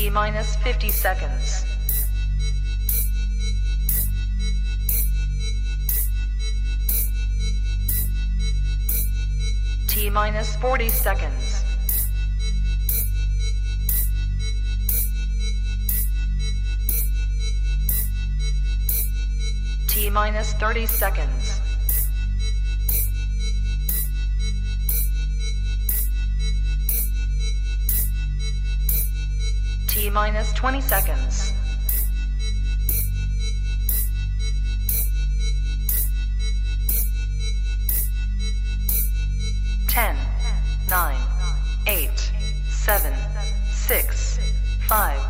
T minus 50 seconds. T minus 40 seconds. T minus 30 seconds. T minus 20 seconds. Ten, 9, 8, 7, 6, 5,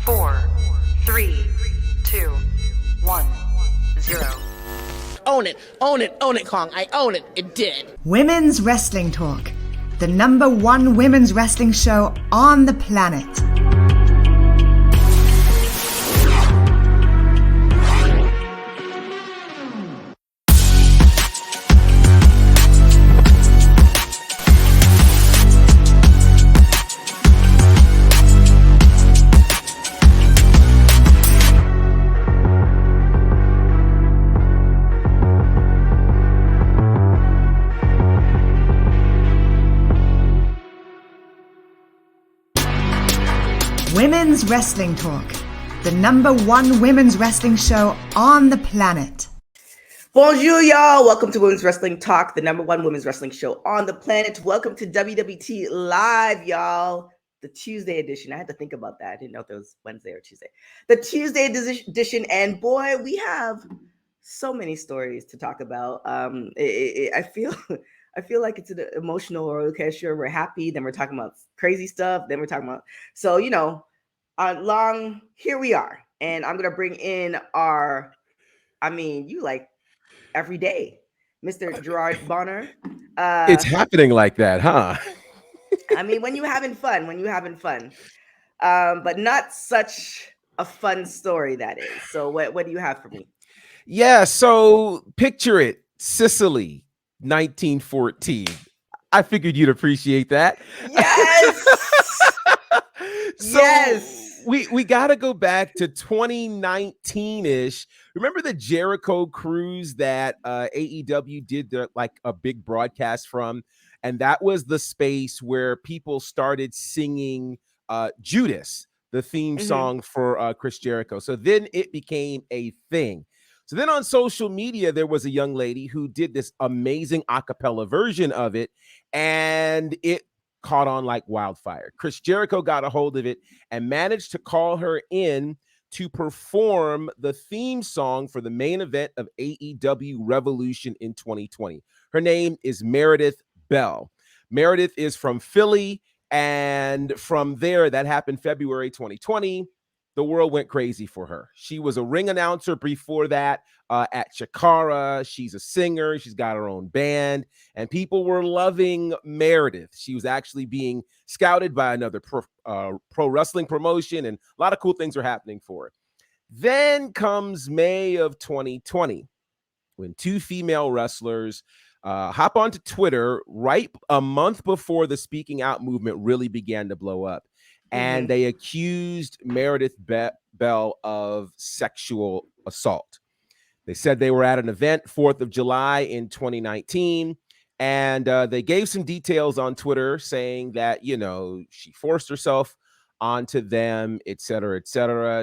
4, 3, 2, 1, 0. Own it, own it, own it, Kong. I own it. It did. Women's Wrestling Talk, the #1 women's wrestling show on the planet. Women's Wrestling Talk, the #1 women's wrestling show on the planet. Bonjour, y'all. Welcome to Women's Wrestling Talk, the #1 women's wrestling show on the planet. Welcome to WWT Live, y'all. The Tuesday edition. I had to think about that. I didn't know if it was Wednesday or Tuesday. The Tuesday edition. And boy, we have so many stories to talk about. I feel like it's an emotional roller coaster. We're happy, then we're talking about crazy stuff, then we're talking about, so here we are. And I'm gonna bring in you like every day, Mr. Gerard Bonner. It's happening like that, huh? When you're having fun, but not such a fun story, that is. So what do you have for me? Yeah, so picture it, Sicily, 1914. I figured you'd appreciate that. Yes. Yes. We got to go back to 2019-ish. Remember the Jericho cruise that AEW did a big broadcast from? And that was the space where people started singing Judas, the theme song for Chris Jericho. So then it became a thing. So then on social media, there was a young lady who did this amazing a cappella version of it, and it caught on like wildfire. Chris Jericho got a hold of it and managed to call her in to perform the theme song for the main event of AEW Revolution in 2020. Her name is Meredith Bell. Meredith is from Philly, and from there, that happened February 2020. The world went crazy for her. She was a ring announcer before that at Chikara. She's a singer. She's got her own band, and people were loving Meredith. She was actually being scouted by another pro wrestling promotion, and a lot of cool things were happening for her. Then comes May of 2020, when two female wrestlers hop onto Twitter right a month before the speaking out movement really began to blow up. And they accused Meredith Bell of sexual assault. They said they were at an event, 4th of July in 2019, and they gave some details on Twitter saying that, she forced herself onto them, et cetera,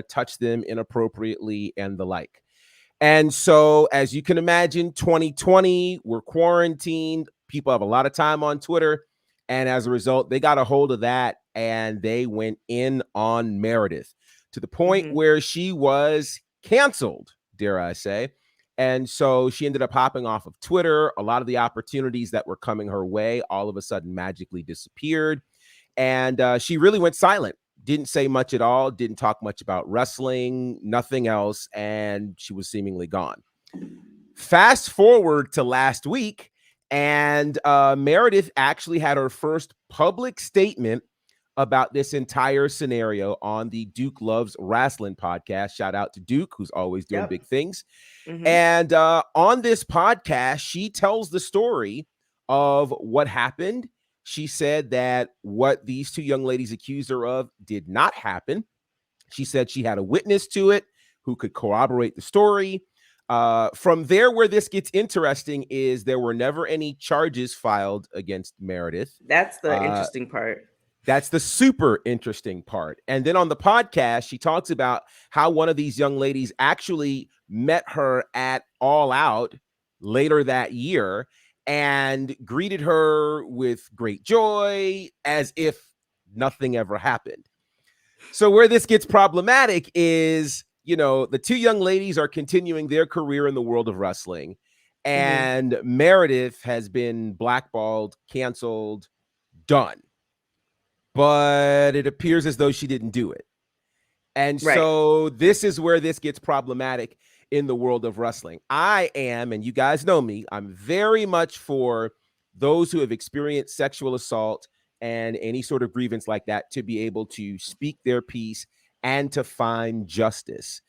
touched them inappropriately and the like. And so, as you can imagine, 2020, we're quarantined. People have a lot of time on Twitter. And as a result, they got a hold of that and they went in on Meredith to the point where she was canceled, dare I say. And so she ended up hopping off of Twitter. A lot of the opportunities that were coming her way all of a sudden magically disappeared. And she really went silent. Didn't say much at all. Didn't talk much about wrestling, nothing else. And she was seemingly gone. Fast forward to last week. And Meredith actually had her first public statement about this entire scenario on the Duke Loves Wrestling podcast. Shout out to Duke, who's always doing big things. And on this podcast, she tells the story of what happened. She said that what these two young ladies accused her of did not happen. She said she had a witness to it who could corroborate the story. From there, where this gets interesting is there were never any charges filed against Meredith. That's the interesting part. That's the super interesting part. And then on the podcast, she talks about how one of these young ladies actually met her at All Out later that year and greeted her with great joy as if nothing ever happened. So where this gets problematic is, the two young ladies are continuing their career in the world of wrestling, and Meredith has been blackballed, canceled, done. But it appears as though she didn't do it. And so this is where this gets problematic in the world of wrestling. I am, and you guys know me, I'm very much for those who have experienced sexual assault and any sort of grievance like that to be able to speak their piece and to find justice.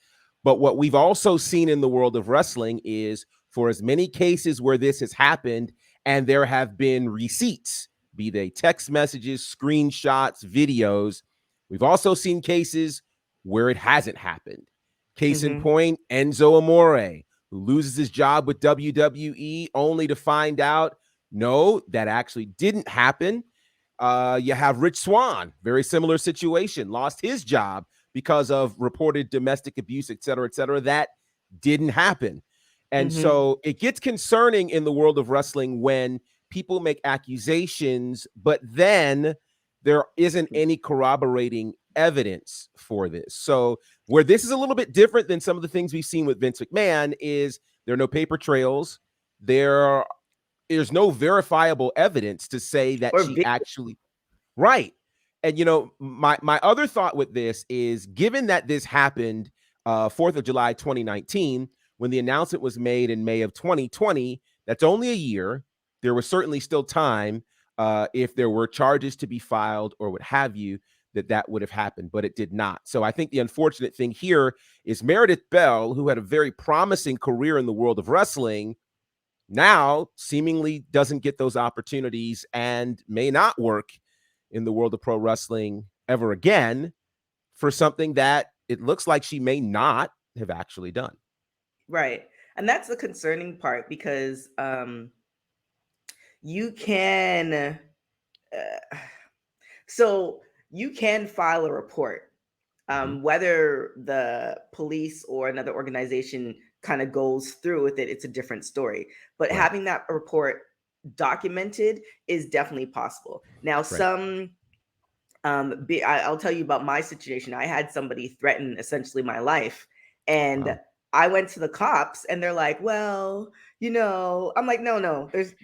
But what we've also seen in the world of wrestling is for as many cases where this has happened and there have been receipts, be they text messages, screenshots, videos, we've also seen cases where it hasn't happened. Case in point, Enzo Amore, who loses his job with WWE only to find out, no, that actually didn't happen. You have Rich Swann, very similar situation, lost his job because of reported domestic abuse, et cetera, et cetera. That didn't happen. And so it gets concerning in the world of wrestling when people make accusations, but then there isn't any corroborating evidence for this. So where this is a little bit different than some of the things we've seen with Vince McMahon is there are no paper trails. There's no verifiable evidence to say that she actually right. And my other thought with this is, given that this happened 4th of July 2019, when the announcement was made in May of 2020, that's only a year. There was certainly still time if there were charges to be filed or what have you, that would have happened, but it did not. So I think the unfortunate thing here is Meredith Bell, who had a very promising career in the world of wrestling, now seemingly doesn't get those opportunities and may not work in the world of pro wrestling ever again for something that it looks like she may not have actually done. Right. And that's the concerning part because you can you can file a report, whether the police or another organization kind of goes through with it, it's a different story. But having that report documented is definitely possible. Now, I'll tell you about my situation. I had somebody threaten essentially my life, and I went to the cops, and they're like, "Well, I'm like, no, there's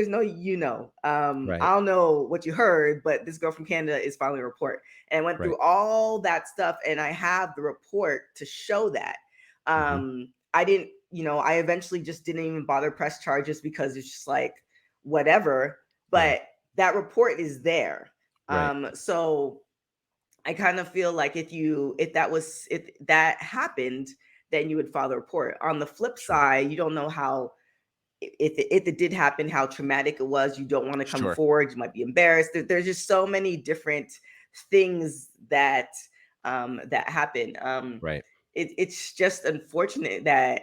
no, I'll know what you heard, but this girl from Canada is filing a report." And I went through all that stuff, and I have the report to show that. I didn't, I eventually just didn't even bother press charges because it's just like, whatever, but that report is there. So I kind of feel like if that happened, then you would file a report. On the flip side, you don't know how, if it did happen, how traumatic it was. You don't want to come forward. You might be embarrassed. There's just so many different things that happen. It's just unfortunate that,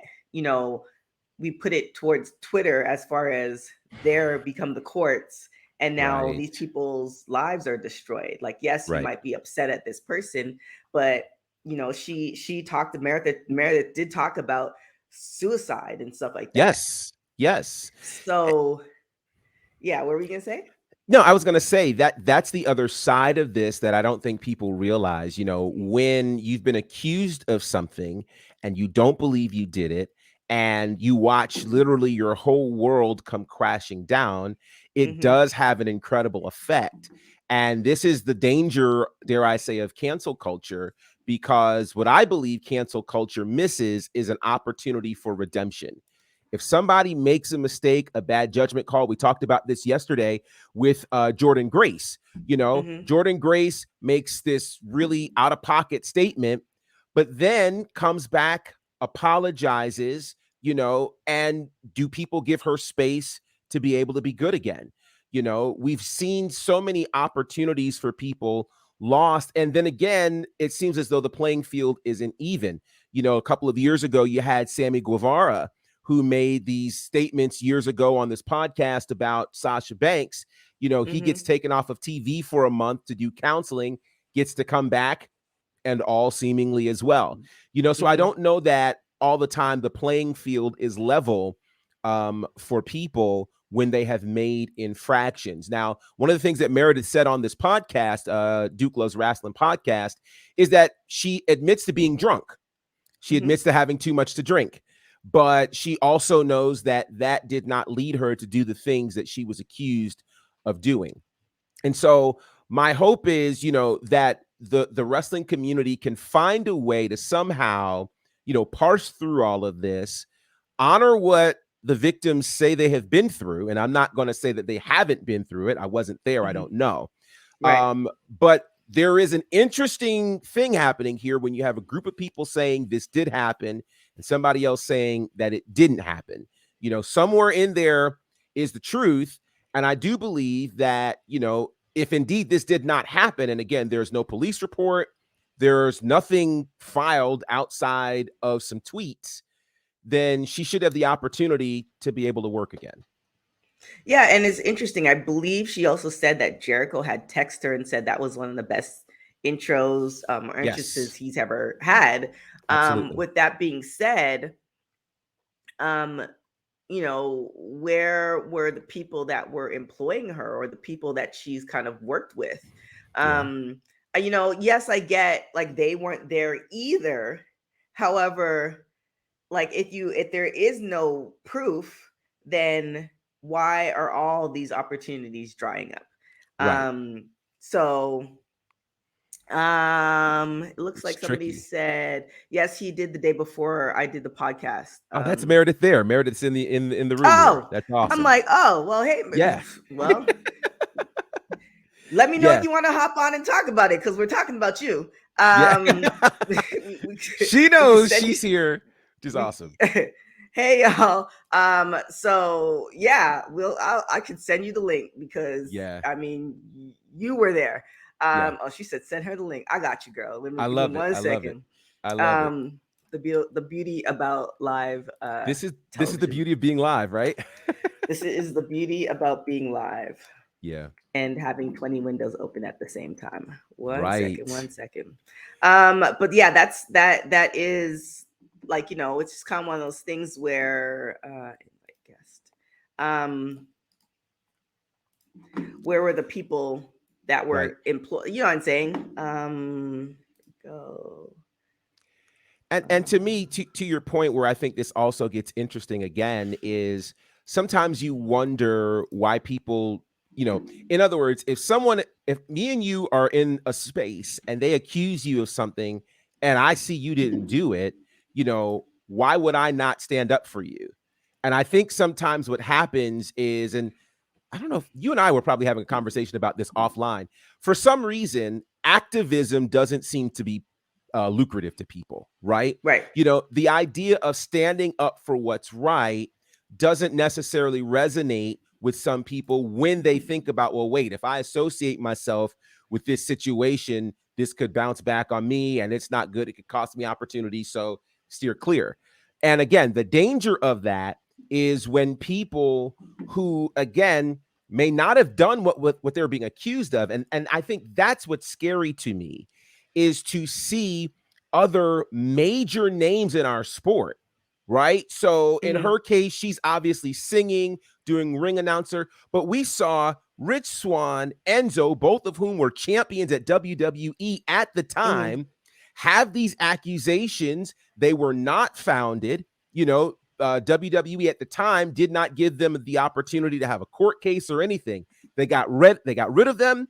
we put it towards Twitter as far as they're become the courts. And now these people's lives are destroyed. Like, yes, you might be upset at this person, but she talked to Meredith did talk about suicide and stuff like that. Yes. So yeah, what were we gonna say? No, I was going to say that's the other side of this that I don't think people realize. When you've been accused of something and you don't believe you did it, and you watch literally your whole world come crashing down, it does have an incredible effect. And this is the danger, dare I say, of cancel culture, because what I believe cancel culture misses is an opportunity for redemption. If somebody makes a mistake, a bad judgment call, we talked about this yesterday with Jordynne Grace. Jordynne Grace makes this really out-of-pocket statement, but then comes back, apologizes, and do people give her space to be able to be good again? You know, we've seen so many opportunities for people lost. And then again, it seems as though the playing field isn't even. You know, a couple of years ago, you had Sammy Guevara, who made these statements years ago on this podcast about Sasha Banks. You know, he gets taken off of TV for a month to do counseling, gets to come back, and all seemingly as well. You know, so I don't know that all the time the playing field is level for people when they have made infractions. Now, one of the things that Meredith said on this podcast, Duke Loves Wrestling podcast, is that she admits to being drunk. She admits to having too much to drink, but she also knows that that did not lead her to do the things that she was accused of doing. And so my hope is, you know, that the wrestling community can find a way to somehow, you know, parse through all of this, honor what the victims say they have been through. And I'm not going to say that they haven't been through it. I wasn't there. I don't know. Right. But there is an interesting thing happening here when you have a group of people saying this did happen and somebody else saying that it didn't happen. You know, somewhere in there is the truth. And I do believe that, you know, if indeed this did not happen, and again, there's no police report, there's nothing filed outside of some tweets, then she should have the opportunity to be able to work again. Yeah, and it's interesting. I believe she also said that Jericho had texted her and said that was one of the best intros or entrances he's ever had. With that being said, you know, where were the people that were employing her or the people that she's kind of worked with? You know, yes, I get like they weren't there either. However, like if there is no proof, then why are all these opportunities drying up? So it looks like somebody said yes, he did the day before I did the podcast. Oh, that's Meredith there. Meredith's in the room. Oh, that's awesome. I'm like, oh well, hey, yeah. Well, let me know if you want to hop on and talk about it because we're talking about you. She knows she's here, which is awesome. Hey y'all. So yeah, I can send you the link because I mean you were there. Oh, she said send her the link. I got you, girl. Let me give me 1 second. I love it. The beauty about live. This is the beauty of being live, right? This is the beauty about being live. Yeah. And having 20 windows open at the same time. One second. But yeah, that is like, you know, it's just kind of one of those things where where were the people that were employed? You know what I'm saying? Go. And to me, to your point, where I think this also gets interesting again is sometimes you wonder why people, you know, in other words, if me and you are in a space and they accuse you of something and I see you didn't do it, you know, why would I not stand up for you? And I think sometimes what happens is, and I don't know if you and I were probably having a conversation about this offline, for some reason, activism doesn't seem to be lucrative to people, right? Right. You know, the idea of standing up for what's right doesn't necessarily resonate with some people when they think about, well, wait, if I associate myself with this situation, this could bounce back on me and it's not good. It could cost me opportunity. So steer clear. And again, the danger of that is when people who, again, may not have done what they're being accused of. And I think that's what's scary to me, is to see other major names in our sport, right? So in her case, she's obviously singing, doing ring announcer, but we saw Rich Swann, Enzo, both of whom were champions at WWE at the time, have these accusations. They were not founded. You know, WWE at the time did not give them the opportunity to have a court case or anything. They got rid of them,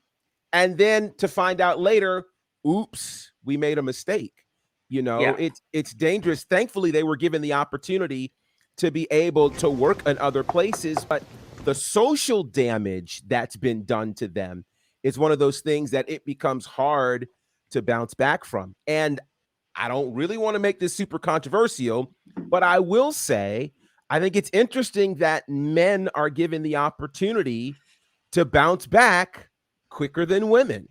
and then to find out later, oops, we made a mistake. You know, it's dangerous. Thankfully, they were given the opportunity to be able to work in other places, but the social damage that's been done to them is one of those things that it becomes hard to bounce back from. And I don't really want to make this super controversial, but I will say, I think it's interesting that men are given the opportunity to bounce back quicker than women.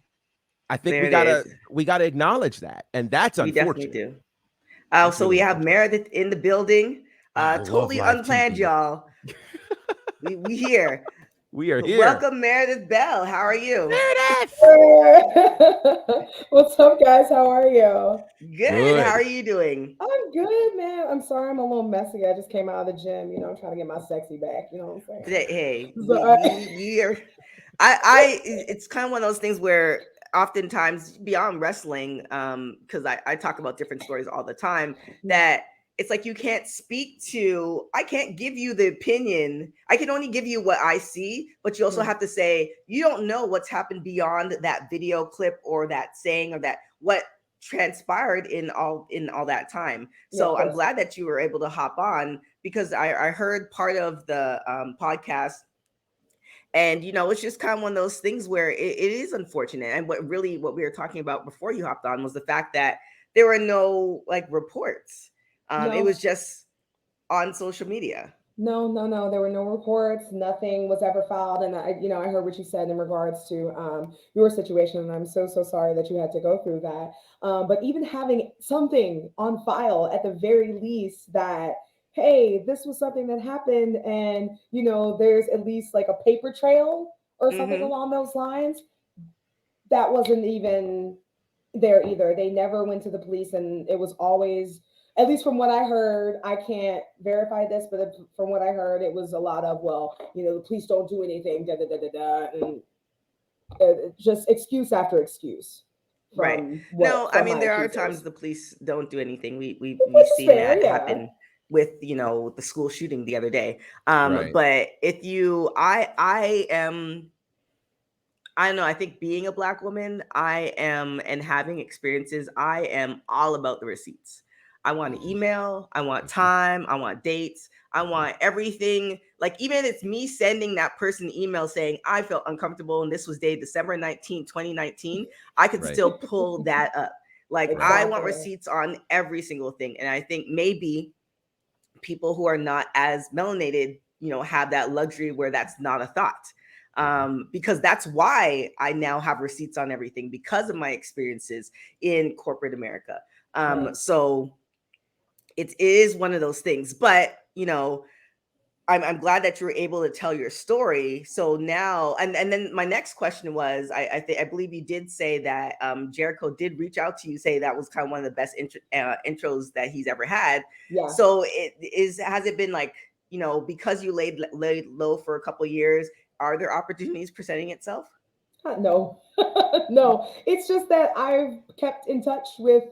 I think we gotta acknowledge that, and that's we definitely unfortunate. do. So we have Meredith in the building. Totally unplanned, TV. y'all. we here. We are here. Welcome, Meredith Bell. How are you? Meredith! What's up, guys? How are you? Good. How are you doing? I'm good, man. I'm sorry I'm a little messy. I just came out of the gym. I'm trying to get my sexy back. You know what I'm saying? Hey, we are. It's kind of one of those things where oftentimes beyond wrestling, because I talk about different stories all the time, that it's like you can't I can't give you the opinion. I can only give you what I see, but you also have to say, you don't know what's happened beyond that video clip or that saying or that what transpired in all that time. So I'm glad that you were able to hop on, because I heard part of the podcast. And, it's just kind of one of those things where it is unfortunate. And what we were talking about before you hopped on was the fact that there were no reports. It was just on social media. No. There were no reports. Nothing was ever filed. And I heard what you said in regards to your situation. And I'm so sorry that you had to go through that. But even having something on file at the very least that, hey, this was something that happened, and there's at least like a paper trail or something along those lines. That wasn't even there either. They never went to the police, and it was always, at least from what I heard, I can't verify this, but from what I heard, it was a lot of, the police don't do anything, and just excuse after excuse. Right. No, I mean, there are times the police don't do anything. We've seen that happen with the school shooting the other day. But if I don't know, I think being a Black woman, and having experiences, I am all about the receipts. I want an email, I want time, I want dates, I want everything. Like, even if it's me sending that person an email saying I felt uncomfortable and this was dated December 19, 2019, I could still pull that up. Like, I want receipts on every single thing. And I think maybe people who are not as melanated, have that luxury where that's not a thought. Because that's why I now have receipts on everything, because of my experiences in corporate America. So it is one of those things, but I'm glad that you were able to tell your story. So now, and then my next question was, I believe you did say that Jericho did reach out to you, say that was kind of one of the best intros that he's ever had. Yeah. So has it been like, because you laid low for a couple of years, are there opportunities presenting itself? No, no. It's just that I've kept in touch with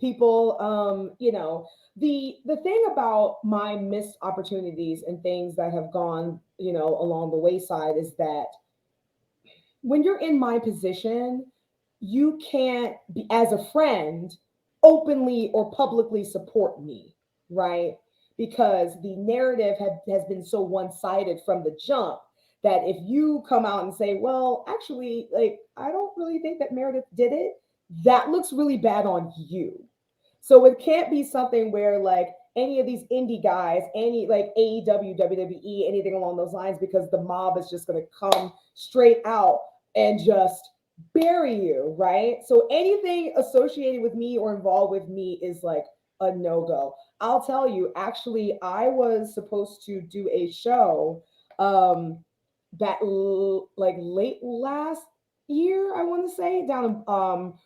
people. The thing about my missed opportunities and things that have gone, along the wayside is that when you're in my position, you can't be, as a friend, openly or publicly support me, right? Because the narrative has been so one-sided from the jump that if you come out and say, well, actually, I don't really think that Meredith did it, that looks really bad on you. So it can't be something where any of these indie guys, any AEW, WWE, anything along those lines, because the mob is just going to come straight out and just bury you, right? So anything associated with me or involved with me is a no-go. I'll tell you, actually, I was supposed to do a show that late last year, I want to say, down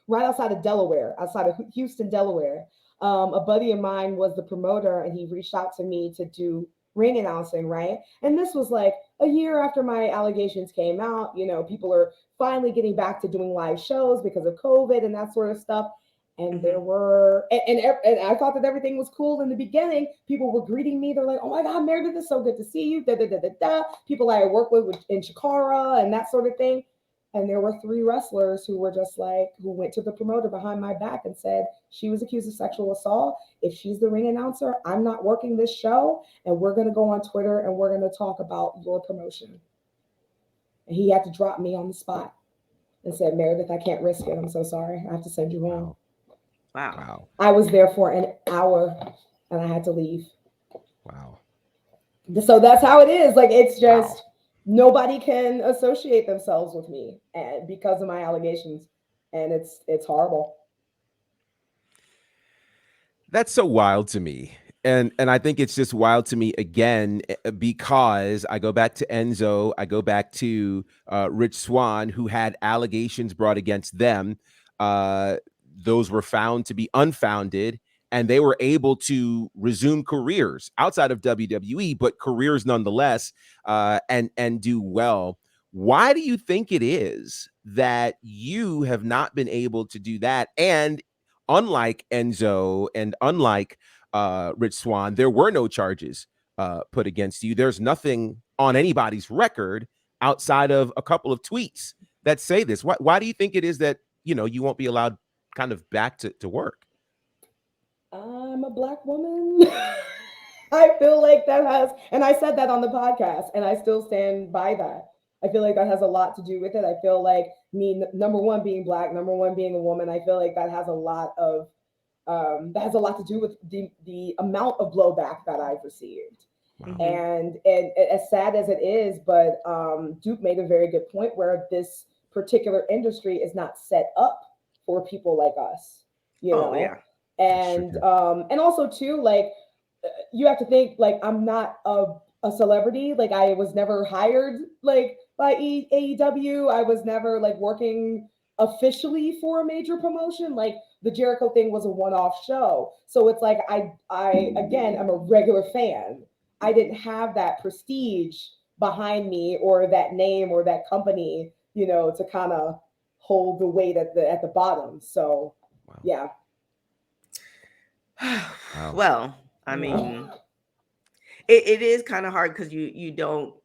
right outside of Delaware, outside of Houston, Delaware. A buddy of mine was the promoter, and he reached out to me to do ring announcing, right? And this was a year after my allegations came out. People are finally getting back to doing live shows because of COVID and that sort of stuff. And there were, and I thought that everything was cool in the beginning. People were greeting me. They're like, "Oh my God, Meredith, it's so good to see you." People I work with in Chikara and that sort of thing. And there were 3 wrestlers who were just who went to the promoter behind my back and said, she was accused of sexual assault. If she's the ring announcer, I'm not working this show. And we're going to go on Twitter and we're going to talk about your promotion. And he had to drop me on the spot and said, Meredith, I can't risk it. I'm so sorry. I have to send you home. Wow. I was there for an hour and I had to leave. Wow. So that's how it is. It's just... nobody can associate themselves with me and because of my allegations, and it's horrible. That's so wild to me. And I think it's just wild to me again because I go back to Enzo, I go back to Rich Swann, who had allegations brought against them. Those were found to be unfounded, and they were able to resume careers outside of WWE, but careers nonetheless, and do well. Why do you think it is that you have not been able to do that? And unlike Enzo and unlike Rich Swann, there were no charges put against you. There's nothing on anybody's record outside of a couple of tweets that say this. Why do you think it is that, you won't be allowed kind of back to work? I'm a Black woman. I feel like that has, and I said that on the podcast, and I still stand by that. I feel like that has a lot to do with it. I feel like me, number one, being Black, number one, being a woman, I feel like that has a lot of, that has a lot to do with the amount of blowback that I've received. Mhm. And as sad as it is, but Duke made a very good point where this particular industry is not set up for people like us, you Oh know? yeah. And also too, like, you have to think, like, I'm not a celebrity. Like, I was never hired like by AEW. I was never like working officially for a major promotion. Like, the Jericho thing was a one-off show, so it's like I again, I'm a regular fan. I didn't have that prestige behind me or that name or that company, to kind of hold the weight at the bottom. So Wow. yeah. Wow. Well, I mean, it is kind of hard because you don't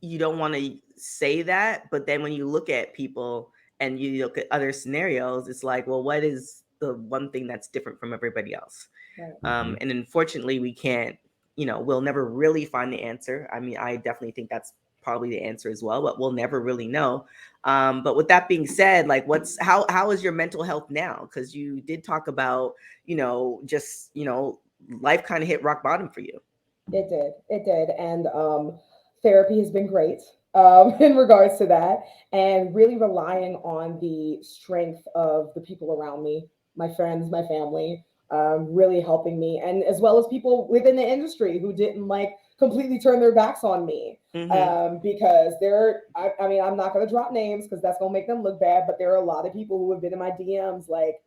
want to say that, but then when you look at people and you look at other scenarios, it's like, well, what is the one thing that's different from everybody else? Right. And unfortunately, we can't. We'll never really find the answer. I mean, I definitely think that's probably the answer as well, but we'll never really know. But with that being said, like, how is your mental health now? Because you did talk about, just life kind of hit rock bottom for you. It did, and therapy has been great in regards to that, and really relying on the strength of the people around me, my friends, my family, really helping me, and as well as people within the industry who didn't like completely turn their backs on me. Because I mean, I'm not going to drop names because that's going to make them look bad, but there are a lot of people who have been in my DMs like,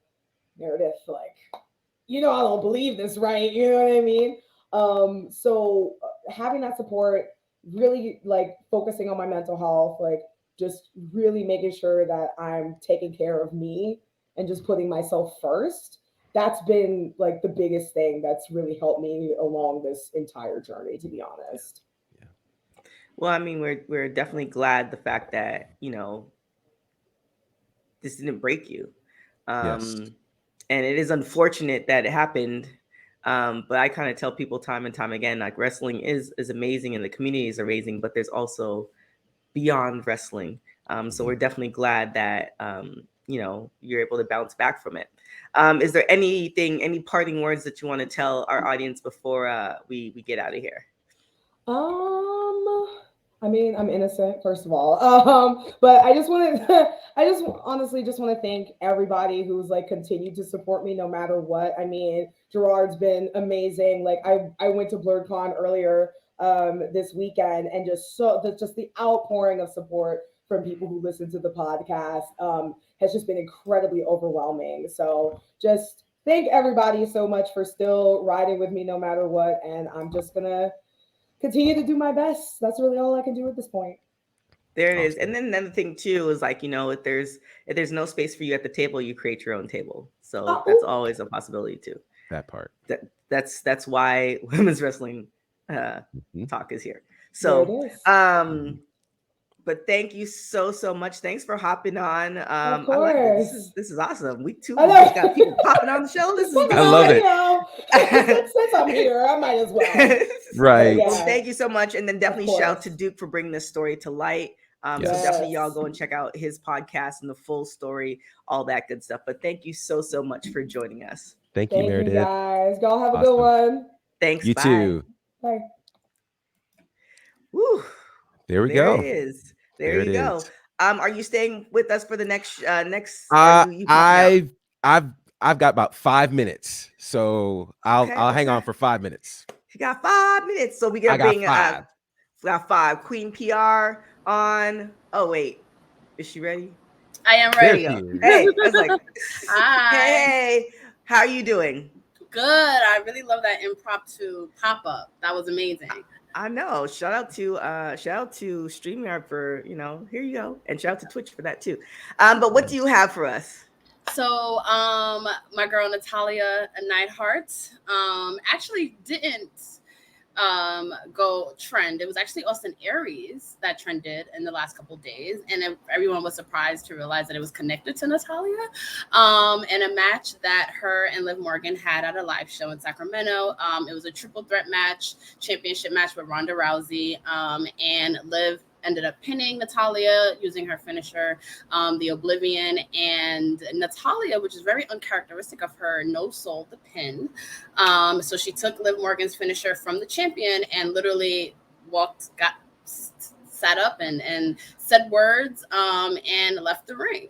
Meredith, like, I don't believe this, right? You know what I mean? So having that support, really like focusing on my mental health, like just really making sure that I'm taking care of me and just putting myself first. That's been like the biggest thing that's really helped me along this entire journey, to be honest. Well, I mean, we're definitely glad the fact that this didn't break you. Yes. And it is unfortunate that it happened. But I kind of tell people time and time again, like, wrestling is amazing and the community is amazing, but there's also beyond wrestling. So we're definitely glad that you're able to bounce back from it. Is there any parting words that you want to tell our audience before we get out of here? I mean, I'm innocent, first of all. But I just want to, I just honestly just want to thank everybody who's like continued to support me no matter what. I mean, Gerard's been amazing. Like, I went to BlurredCon earlier this weekend, and just the outpouring of support from people who listen to the podcast has just been incredibly overwhelming. So just thank everybody so much for still riding with me no matter what. And I'm just gonna continue to do my best. That's really all I can do at this point. There it is. And then another thing too is, like, if there's no space for you at the table, you create your own table. So that's always a possibility too. That part. That's why women's wrestling talk is here. So There it is. but thank you so much. Thanks for hopping on. Of I like it. course. This is awesome. We too I know. just got people popping on the show. This is I love it. Since I'm here, I might as well. Right. Well, thank you so much. And then definitely course. shout to Duke for bringing this story to light. So definitely y'all go and check out his podcast and the full story, all that good stuff. But thank you so much for joining us. Thank you, Meredith. You guys. Y'all have a good one. Thanks. You bye. too. Bye. Woo. There we There go. it is. There There it you is. go. Are you staying with us for the next or you popping out? I've got about 5 minutes, so I'll hang on Okay. for 5 minutes. You got 5 minutes. So we I gotta got bring 5. we got five. Queen PR on. Oh wait, is she ready? I am There There ready. you she go. is. Hey, I was like, Hi. hey, how are you doing? Good. I really love that impromptu pop up. That was amazing. I know. Shout out to StreamYard for, here you go. And shout out to Twitch for that too. But what do you have for us? So, my girl Natalia Neidhart, actually didn't go trend. It was actually Austin Aries that trended in the last couple of days, and everyone was surprised to realize that it was connected to Natalia, in a match that her and Liv Morgan had at a live show in Sacramento. It was a triple threat match, championship match with Ronda Rousey, and Liv ended up pinning Natalia using her finisher, the Oblivion, and Natalia, which is very uncharacteristic of her, no-sold the pin. So she took Liv Morgan's finisher from the champion and literally sat up and said words, and left the ring.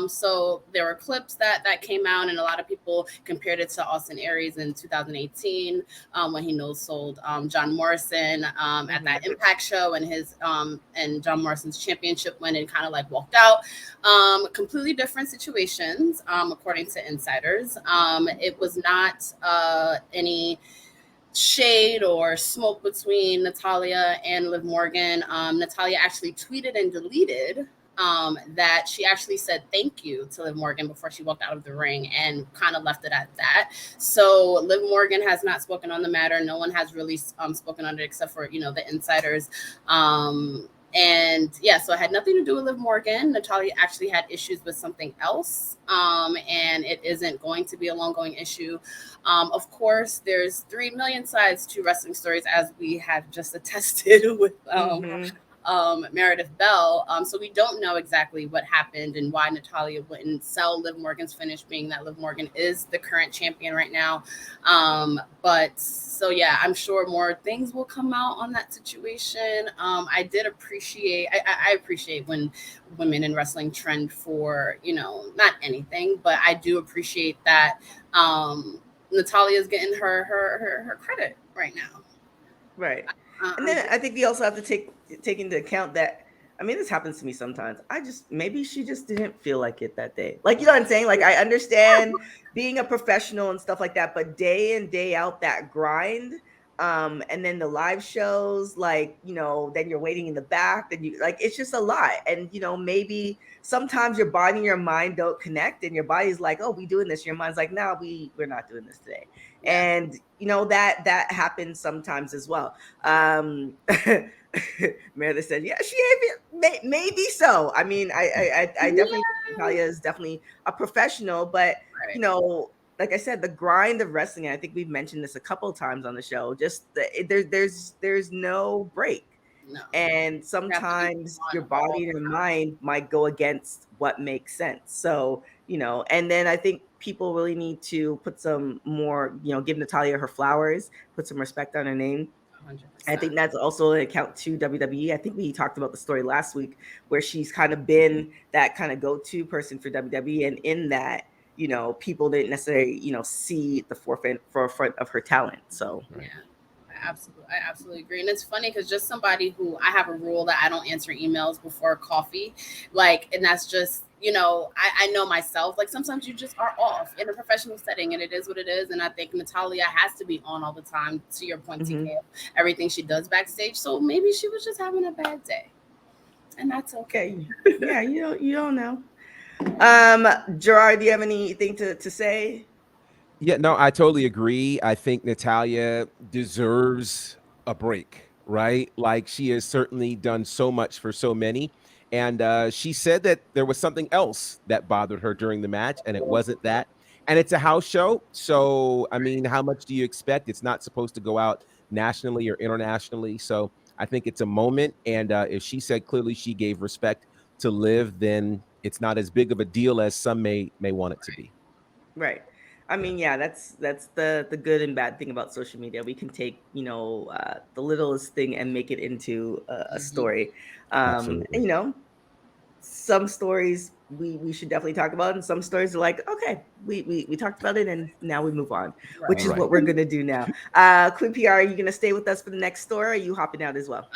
So there were clips that came out, and a lot of people compared it to Austin Aries in 2018, when he no-sold John Morrison at that Impact show, and his and John Morrison's championship win and kind of like walked out. Completely different situations, according to insiders. It was not any shade or smoke between Natalia and Liv Morgan. Natalia actually tweeted and deleted that she actually said thank you to Liv Morgan before she walked out of the ring, and kind of left it at that. So Liv Morgan has not spoken on the matter. No one has really spoken on it except for, the insiders. And yeah, so it had nothing to do with Liv Morgan. Natalia actually had issues with something else, and it isn't going to be a long-going issue. Of course, there's 3 million sides to wrestling stories, as we have just attested with Meredith Bell. So we don't know exactly what happened and why Natalia wouldn't sell Liv Morgan's finish, being that Liv Morgan is the current champion right now. But so yeah, I'm sure more things will come out on that situation. I appreciate when women in wrestling trend for, not anything, but I do appreciate that Natalia is getting her credit right now. Right. And then I think we also have to take into account that, this happens to me sometimes. Maybe she just didn't feel like it that day. Like, you know what I'm saying? Like, I understand being a professional and stuff like that, but day in, day out, that grind, and then the live shows, like, then you're waiting in the back, then it's just a lot. And, maybe sometimes your body and your mind don't connect, and your body's like, oh, we doing this. Your mind's like, no, we're not doing this today. Yeah. And, that happens sometimes as well. Meredith said, yeah, she maybe so. I definitely, Natalia is definitely a professional, but right. Like I said, the grind of wrestling, I think we've mentioned this a couple of times on the show, just there's no break. No. And sometimes your body and your mind might go against what makes sense. So, and then I think people really need to put some more, give Natalia her flowers, put some respect on her name. 100%. I think that's also an account to WWE. I think we talked about the story last week where she's kind of been that kind of go-to person for WWE. And in that, people didn't necessarily, see the forefront of her talent. So, yeah. I absolutely agree. And it's funny because just somebody who, I have a rule that I don't answer emails before coffee, and that's just, I know myself, like sometimes you just are off in a professional setting, and it is what it is. And I think Natalia has to be on all the time, to your point, TK, everything she does backstage. So maybe she was just having a bad day, and that's okay. Yeah, you don't know. Gerard, do you have anything to say? Yeah, no, I totally agree. I think Natalia deserves a break, right? Like, she has certainly done so much for so many. And she said that there was something else that bothered her during the match, and it wasn't that. And it's a house show. So, how much do you expect? It's not supposed to go out nationally or internationally. So I think it's a moment. And if she said clearly she gave respect to Liv, then it's not as big of a deal as some may want it to be. Right. I mean, yeah, that's the good and bad thing about social media. We can take, the littlest thing and make it into a Mhm. story. Absolutely. And some stories we should definitely talk about, and some stories are like, okay, we talked about it and now we move on, which Right. is Right. what we're gonna do now. Queen PR, are you gonna stay with us for the next story, or are you hopping out as well?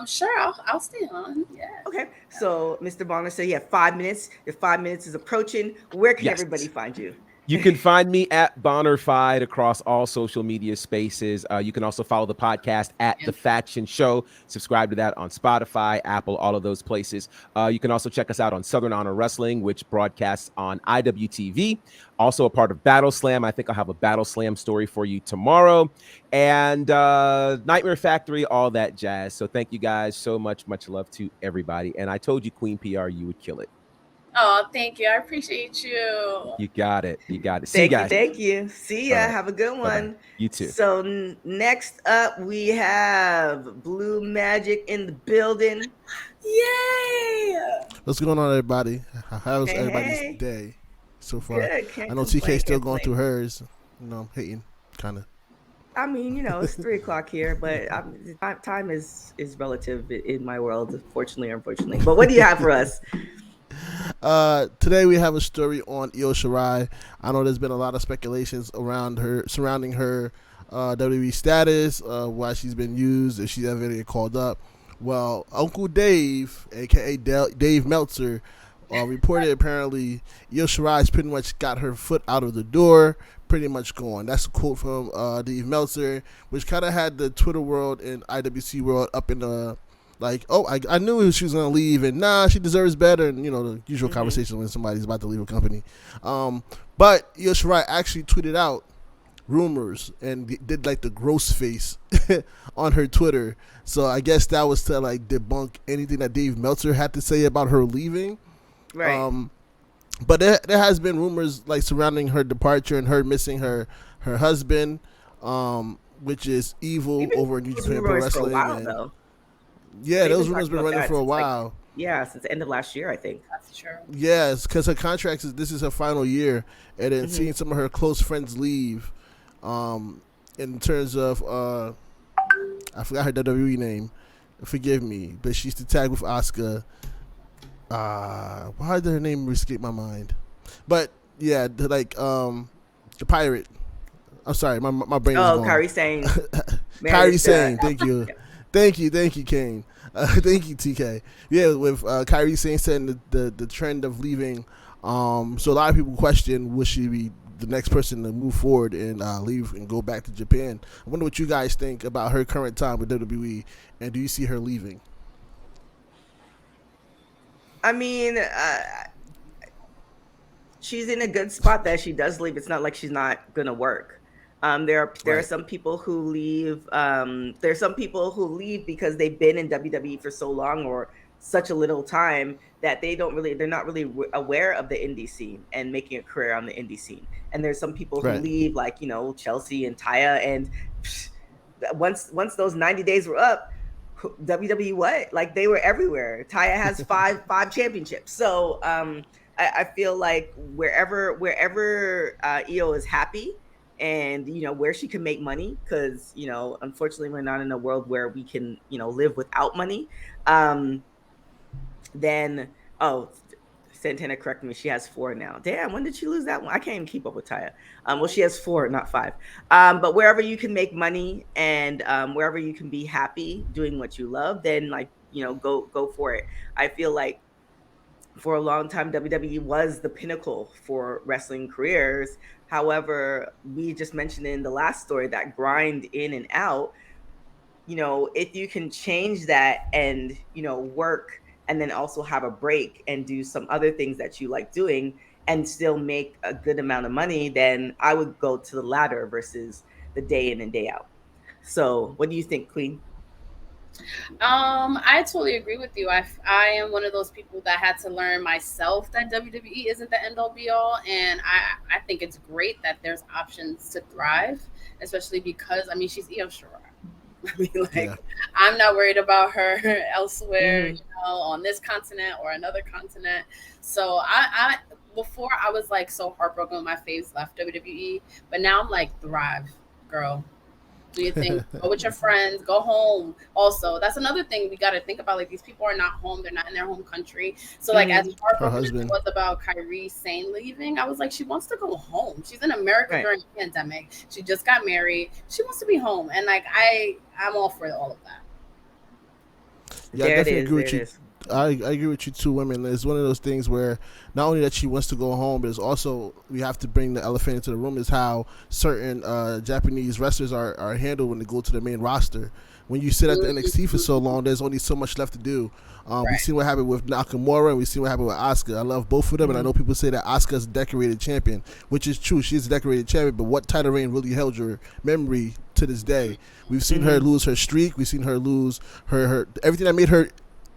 Sure. I'll stay on. Yeah. Okay, so Mr. Bonner said you have 5 minutes. Your 5 minutes is approaching. Where can Yes. everybody find you? You can find me at Bonnerfied across all social media spaces. You can also follow the podcast at The Faction Show. Subscribe to that on Spotify, Apple, all of those places. You can also check us out on Southern Honor Wrestling, which broadcasts on IWTV. Also a part of Battle Slam. I think I'll have a Battle Slam story for you tomorrow. And Nightmare Factory, all that jazz. So thank you guys so much. Much love to everybody. And I told you, Queen PR, you would kill it. Oh, thank you. I appreciate you. You got it. You got it. See you Thank you, guys. thank you. See All ya. right. Have a good Bye-bye. one. You too. So next up, we have Blue Magic in the building. Yay! What's going on, everybody? How's Hey, everybody's hey. day so far? Good. Can't I know complain, TK still can't going through complain. hers. Hating, kind of. I mean, it's 3 o'clock here, but time is relative in my world, fortunately or unfortunately. But what do you have for us? Today we have a story on Io Shirai. I know there's been a lot of speculations surrounding her WWE status, why she's been used, if she's ever get called up. Well, Uncle Dave, aka Dave Meltzer, reported apparently Io Shirai's pretty much got her foot out of the door, pretty much gone. That's a quote from Dave Meltzer, which kind of had the Twitter world and IWC world up in the like, oh, I knew she was going to leave, and nah, she deserves better, and the usual conversation when somebody's about to leave a company. But Io Shirai actually tweeted out rumors and did like the gross face on her Twitter. So I guess that was to like debunk anything that Dave Meltzer had to say about her leaving. Right. But there has been rumors like surrounding her departure and her missing her husband, which is Evil over in New Japan Pro Rumors for a Wrestling. while, though. Yeah, They've those been rumors talking been about running that for a since, while. since the end of last year, I think. That's true. Yes, because her contract this is her final year, and then seeing some of her close friends leave, in terms of I forgot her WWE name, forgive me, but she used to tag with Asuka. Why did her name escape my mind? But yeah, the pirate. I'm sorry, my brain is Oh, gone. Kairi Sane. Kairi Sane, thank you. Yeah. Thank you, Kane. Thank you, TK. Yeah, with Kairi Sane setting the trend of leaving. So a lot of people question, will she be the next person to move forward and leave and go back to Japan? I wonder what you guys think about her current time with WWE, and do you see her leaving? I mean, she's in a good spot that she does leave. It's not like she's not gonna work. There are some people who leave. There's some people who leave because they've been in WWE for so long or such a little time that they're not really aware of the indie scene and making a career on the indie scene. And there's some people who leave, like Chelsea and Taya, and once those 90 days were up, WWE like they were everywhere. Taya has five championships. So I feel like wherever Io is happy, and where she can make money, because unfortunately we're not in a world where we can live without money. Then Santana, correct me, she has 4 now. Damn, when did she lose that one? I can't even keep up with Taya. Well, she has 4, not 5. But wherever you can make money, and wherever you can be happy doing what you love, then go for it. I feel like for a long time WWE was the pinnacle for wrestling careers. However, we just mentioned in the last story that grind in and out. If you can change that and work, and then also have a break and do some other things that you like doing and still make a good amount of money, then I would go to the latter versus the day in and day out. So what do you think, Queen? I totally agree with you. I am one of those people that had to learn myself that WWE isn't the end all be all, and I think it's great that there's options to thrive, especially because she's Io Shirai. I'm not worried about her elsewhere, on this continent or another continent. So before I was like so heartbroken when my faves left WWE, but now I'm like, thrive, girl. Do your thing. Go with your friends. Go home. Also, that's another thing we got to think about. Like, these people are not home. They're not in their home country. So, like, as heartbroken as it was about Kyrie Sane leaving, I was like, she wants to go home. She's in America during the pandemic. She just got married. She wants to be home. And, like, I'm all for all of that. Yeah, I definitely agree with you. I agree with you too, women. It's one of those things where not only that she wants to go home, but it's also we have to bring the elephant into the room is how certain Japanese wrestlers are handled when they go to the main roster. When you sit at the NXT for so long, there's only so much left to do. We've seen what happened with Nakamura, and we've seen what happened with Asuka. I love both of them, and I know people say that Asuka's a decorated champion, which is true. She's a decorated champion, but what title reign really held your memory to this day? We've seen her lose her streak. We've seen her lose her everything that made her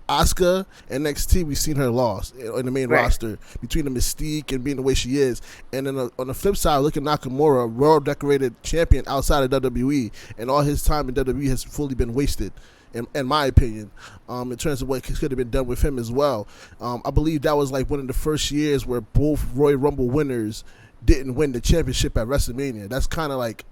Asuka and NXT. We've seen her lost in the main roster between the mystique and being the way she is. And then on the flip side, look at Nakamura, world decorated champion outside of WWE, and all his time in WWE has fully been wasted, in my opinion, in terms of what could have been done with him as well. I believe that was like one of the first years where both Royal Rumble winners didn't win the championship at WrestleMania. That's kind of like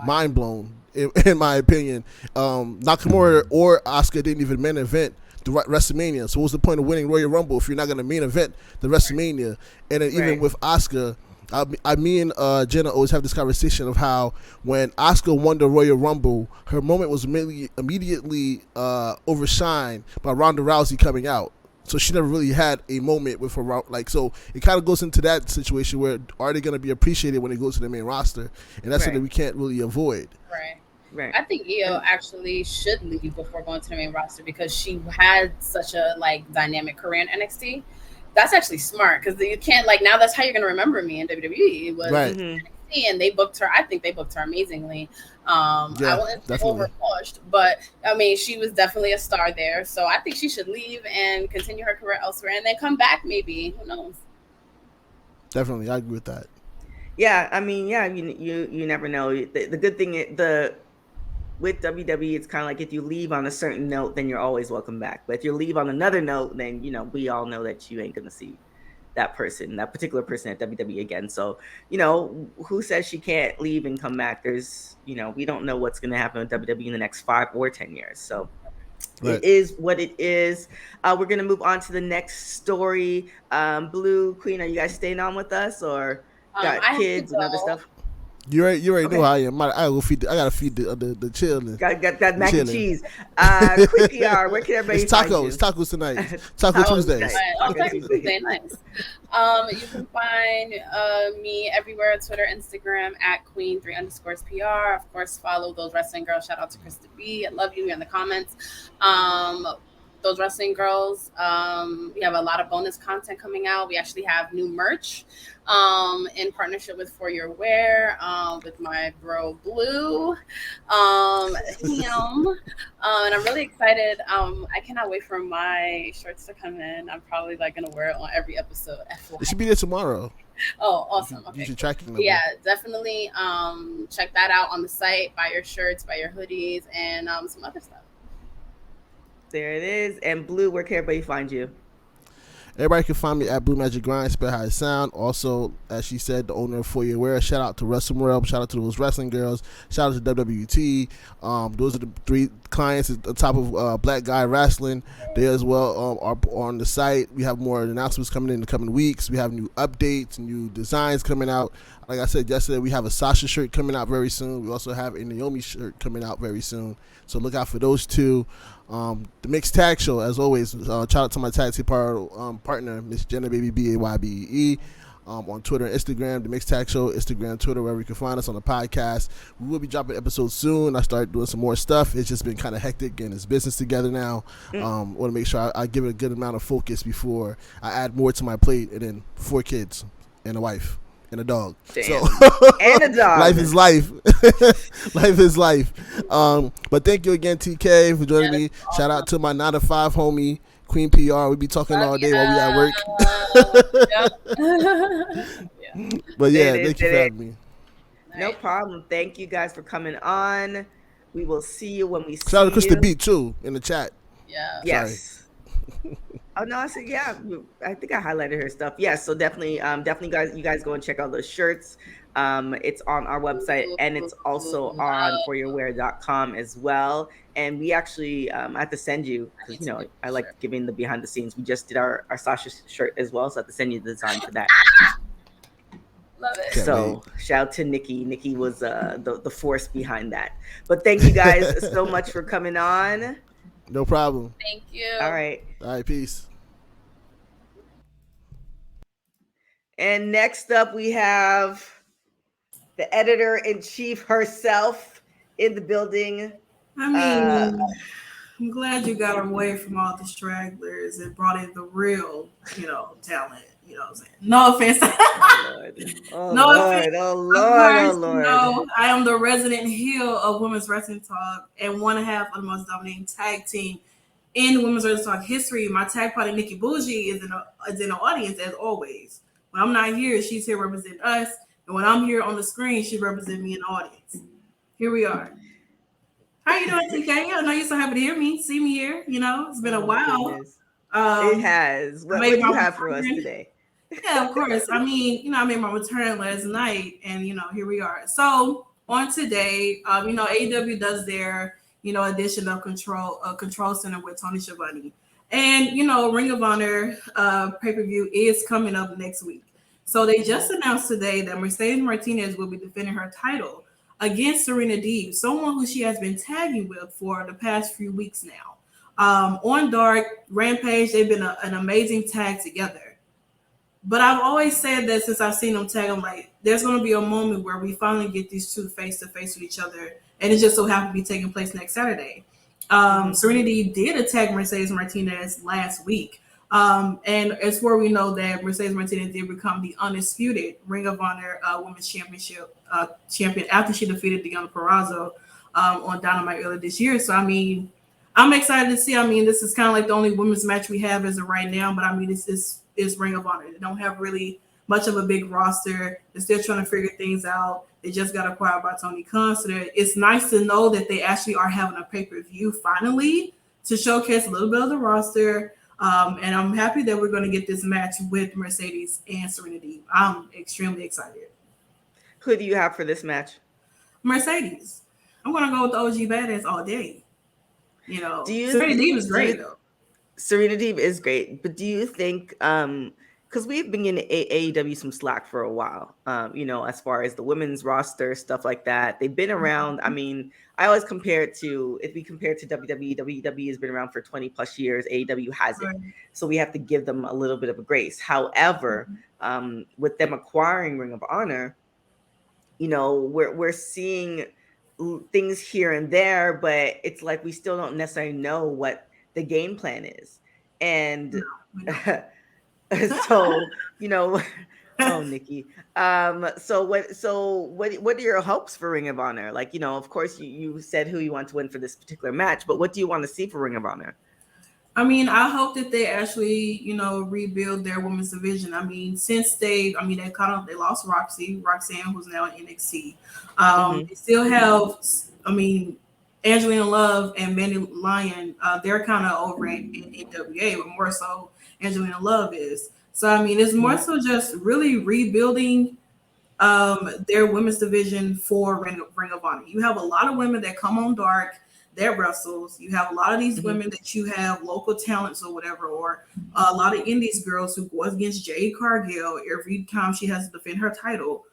mind blown, in my opinion. Nakamura or Asuka didn't even main event the WrestleMania. So what's the point of winning Royal Rumble if you're not going to main event the WrestleMania? And then even with Asuka, me and Jenna always have this conversation of how when Asuka won the Royal Rumble, her moment was immediately overshined by Ronda Rousey coming out. So she never really had a moment with her, like, so it kind of goes into that situation where are they going to be appreciated when they go to the main roster? And that's something we can't really avoid. Right. I think Io actually should leave before going to the main roster because she had such a like dynamic career in NXT. That's actually smart because you can't like now that's how you're going to remember me in WWE. It was NXT and they booked her. I think they booked her amazingly. I wasn't overpushed, but I mean she was definitely a star there. So I think she should leave and continue her career elsewhere and then come back maybe. Who knows? Definitely, I agree with that. Yeah, I mean, you never know. The good thing with WWE, it's kind of like if you leave on a certain note, then you're always welcome back. But if you leave on another note, then, we all know that you ain't going to see that particular person at WWE again. So, who says she can't leave and come back? There's, we don't know what's going to happen with WWE in the next 5 or 10 years. So it is what it is. We're going to move on to the next story. Blue, Queen, are you guys staying on with us or got kids and other stuff? You already know how I am. I gotta feed the children. Got mac and cheese. Quick PR. Where can everybody find you? It's tacos tonight. Taco Tuesdays. Taco Tuesday, nice. You can find me everywhere on Twitter, Instagram at Queen3_PR. Of course, follow Those Wrestling Girls. Shout out to Krista B. I love you in the comments. Those Wrestling Girls. We have a lot of bonus content coming out. We actually have new merch in partnership with For Your Wear with my bro Blue. And I'm really excited. I cannot wait for my shirts to come in. I'm probably gonna wear it on every episode. It should be there tomorrow. Oh, awesome. Okay. You should track it. Yeah, definitely check that out on the site. Buy your shirts, buy your hoodies, and some other stuff. There it is. And Blue, where can everybody find you? Everybody can find me at Blue Magic Grind, spell how it sound. Also, as she said, the owner of For Your Wear. Shout out to WrestleMorel. Shout out to Those Wrestling Girls. Shout out to WWT. Those are the 3 clients at the top of Black Guy Wrestling. They as well are on the site. We have more announcements coming in the coming weeks. We have new updates, new designs coming out. Like I said yesterday, we have a Sasha shirt coming out very soon. We also have a Naomi shirt coming out very soon. So look out for those 2. The Mixed Tag Show, as always, shout out to my tag team partner, Miss Jenna Baby BAYBE, on Twitter and Instagram. The Mixed Tag Show, Instagram, Twitter, wherever you can find us on the podcast. We will be dropping episodes soon. I started doing some more stuff. It's just been kind of hectic getting this business together now. Want to make sure I give it a good amount of focus before I add more to my plate, and then 4 kids and a wife. And a dog. Damn. So and a dog. Life is life. Life is life. But thank you again, TK, for joining me. Awesome. Shout out to my 9 to 5 homie, Queen PR. We be talking all day while we at work. But yeah, thank you for having me. No problem. Thank you guys for coming on. We will see you when we see you. Shout out to Krista B too in the chat. Yeah. Yes. Oh no, I said yeah. I think I highlighted her stuff. Yeah, so definitely, guys, you guys go and check out those shirts. It's on our website and it's also on foryourwear.com as well. And we actually, I have to send you because I like giving the behind the scenes. We just did our Sasha shirt as well, so I have to send you the design for that. Love it. So shout out to Nikki. Nikki was the force behind that. But thank you guys so much for coming on. No problem. Thank you. All right. All right, peace. And next up, we have the editor-in-chief herself in the building. I mean, I'm glad you got away from all the stragglers and brought in the real, talent. You know what I'm saying? No offense. Oh Lord. I am the resident heel of Women's Wrestling Talk and one half of the most dominating tag team in Women's Wrestling Talk history. My tag partner, Nikki Bougie, is in the audience as always. When I'm not here, she's here representing us. And when I'm here on the screen, she represents me in the audience. Here we are. How you doing, TK? I know you're so happy to hear me, see me here. It's been a while. It has. What do you have for us today? Yeah, of course. I mean, I made my return last night, and here we are. So on today, AEW does their edition of Control Center with Tony Schiavone. And, Ring of Honor pay-per-view is coming up next week. So they just announced today that Mercedes Martinez will be defending her title against Serena Deeb, someone who she has been tagging with for the past few weeks now. On Dark, Rampage, they've been an amazing tag together. But I've always said that since I've seen them tag, I'm like, there's going to be a moment where we finally get these two face-to-face with each other. And it just so happened to be taking place next Saturday. Serena Deeb did attack Mercedes Martinez last week. And it's where we know that Mercedes Martinez did become the undisputed Ring of Honor Women's Championship champion after she defeated Deonna Purrazzo on Dynamite earlier this year. So, I mean, I'm excited to see. I mean, this is kind of like the only women's match we have as of right now. But, I mean, it's Ring of Honor. They don't have really much of a big roster. They're still trying to figure things out. They just got acquired by Tony Khan. So it's nice to know that they actually are having a pay-per-view finally to showcase a little bit of the roster. And I'm happy that we're going to get this match with Mercedes and Serena Deeb. I'm extremely excited. Who do you have for this match? Mercedes. I'm going to go with the OG Badass all day. Serena Deeb is great, though. Serena Deeb is great, but do you think, because we've been getting AEW some slack for a while, as far as the women's roster, stuff like that. They've been around. I mean, I always compare it to, if we compare it to WWE, WWE has been around for 20 plus years. AEW hasn't. Right. So we have to give them a little bit of a grace. However, with them acquiring Ring of Honor, we're seeing things here and there, but it's like we still don't necessarily know what the game plan is. And so, oh, Nikki. So what are your hopes for Ring of Honor? Like, of course you said who you want to win for this particular match, but what do you want to see for Ring of Honor? I mean, I hope that they actually, rebuild their women's division. I mean, since they lost Roxanne, who's now in NXT. They still have, Angelina Love and Mandy Lyon, they're kind of over in NWA, but more so Angelina Love is. So, I mean, it's more so just really rebuilding their women's division for Ring of Honor. You have a lot of women that come on Dark, that wrestles. You have a lot of these women that you have local talents or whatever, or a lot of indies girls who go against Jade Cargill every time she has to defend her title.